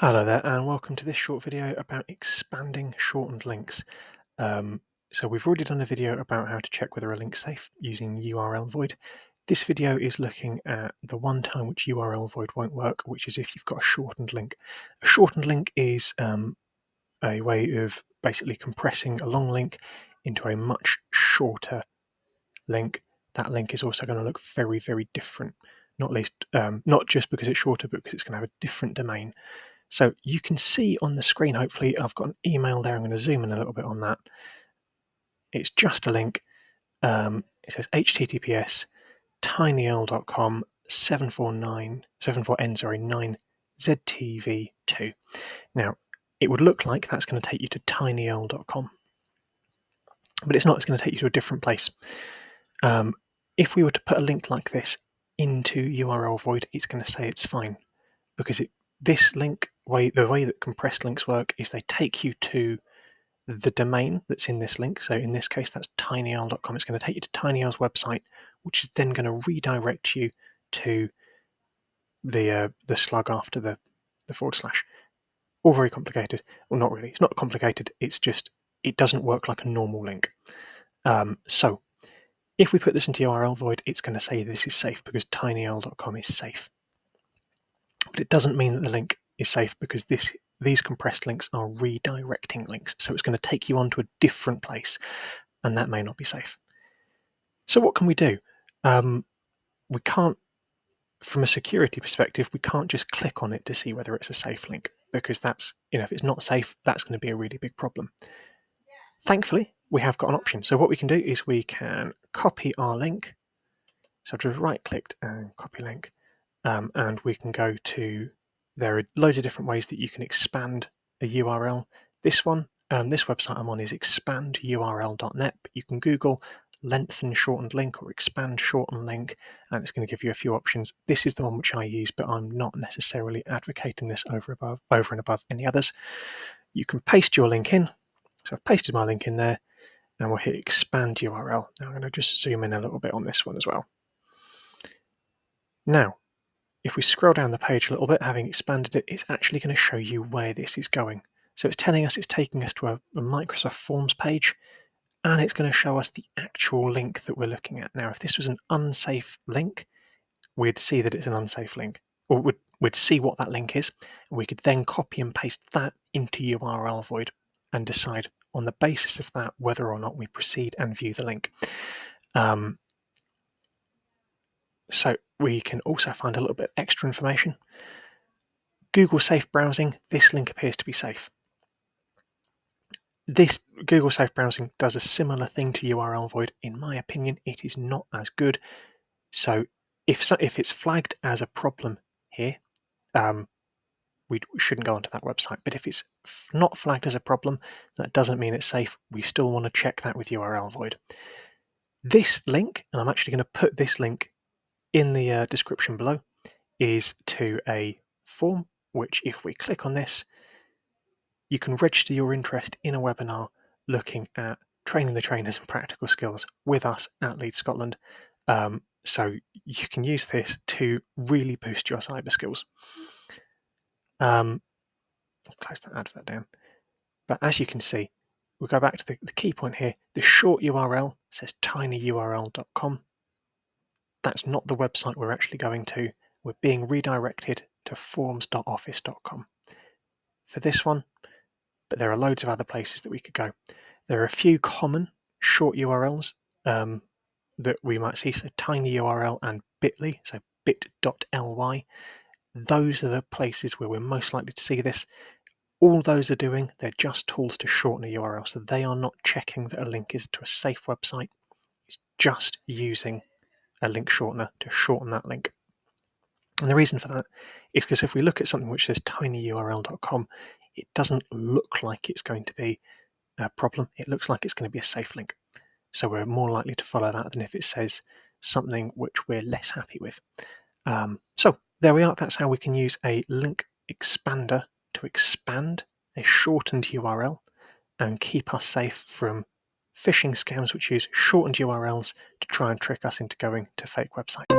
Hello there, and welcome to this short video about expanding shortened links. So we've already done a video about how to check whether a link's safe using URL void. This video is looking at the one time which URL void won't work, which is if you've got a shortened link. A shortened link is a way of basically compressing a long link into a much shorter link. That link is also going to look very, very different, not just because it's shorter, but because it's going to have a different domain. So you can see on the screen, hopefully, I've got an email there. I'm going to zoom in a little bit on that. It's just a link. It says https tinyurl.com 749 9ZTV2. Now, it would look like that's going to take you to tinyurl.com, but it's not. It's going to take you to a different place. If we were to put a link like this into URL void, it's going to say it's fine because the way that compressed links work is they take you to the domain that's in this link. So in this case, that's tinyurl.com. It's going to take you to tinyurl's website, which is then going to redirect you to the slug after the /. All very complicated. Well, not really. It's not complicated. It's just it doesn't work like a normal link. So if we put this into URL void, it's going to say this is safe because tinyurl.com is safe. But it doesn't mean that the link is safe because these compressed links are redirecting links. So it's going to take you onto a different place, and that may not be safe. So what can we do? We can't, from a security perspective, we can't just click on it to see whether it's a safe link, because that's, if it's not safe, that's going to be a really big problem. Thankfully, we have got an option. So what we can do is we can copy our link. So I've just right-clicked and copy link, and we can go to. There are loads of different ways that you can expand a URL. This website I'm on is expandurl.net, but you can Google lengthen shortened link or expand shortened link, and it's going to give you a few options. This is the one which I use, but I'm not necessarily advocating this over and above any others. You can paste your link in. So I've pasted my link in there, and we'll hit expand URL. Now I'm going to just zoom in a little bit on this one as well. Now, if we scroll down the page a little bit, having expanded it, it's actually going to show you where this is going. So it's telling us it's taking us to a Microsoft Forms page, and it's going to show us the actual link that we're looking at. Now, if this was an unsafe link, we'd see that it's an unsafe link, or we'd see what that link is, and we could then copy and paste that into URL void and decide on the basis of that whether or not we proceed and view the link. So we can also find a little bit extra information. Google Safe Browsing, this link appears to be safe. This Google Safe Browsing does a similar thing to URL void. In my opinion, it is not as good. So if it's flagged as a problem here, we shouldn't go onto that website. But if it's not flagged as a problem, that doesn't mean it's safe. We still want to check that with URL void. This link, and I'm actually going to put this link in the description below, is to a form, which if we click on this, you can register your interest in a webinar looking at training the trainers and practical skills with us at Lead Scotland. So you can use this to really boost your cyber skills. I'll close that advert down. But as you can see, we'll go back to the key point here. The short URL says tinyurl.com. That's not the website we're actually going to. We're being redirected to forms.office.com for this one, but there are loads of other places that we could go. There are a few common short URLs that we might see, so tinyurl and bit.ly, so bit.ly. Those are the places where we're most likely to see this. All those are doing, they're just tools to shorten a URL, so they are not checking that a link is to a safe website. It's just using a link shortener to shorten that link. And the reason for that is because if we look at something which says tinyurl.com, it doesn't look like it's going to be a problem. It looks like it's going to be a safe link. So we're more likely to follow that than if it says something which we're less happy with. So there we are. That's how we can use a link expander to expand a shortened URL and keep us safe from phishing scams which use shortened URLs to try and trick us into going to fake websites.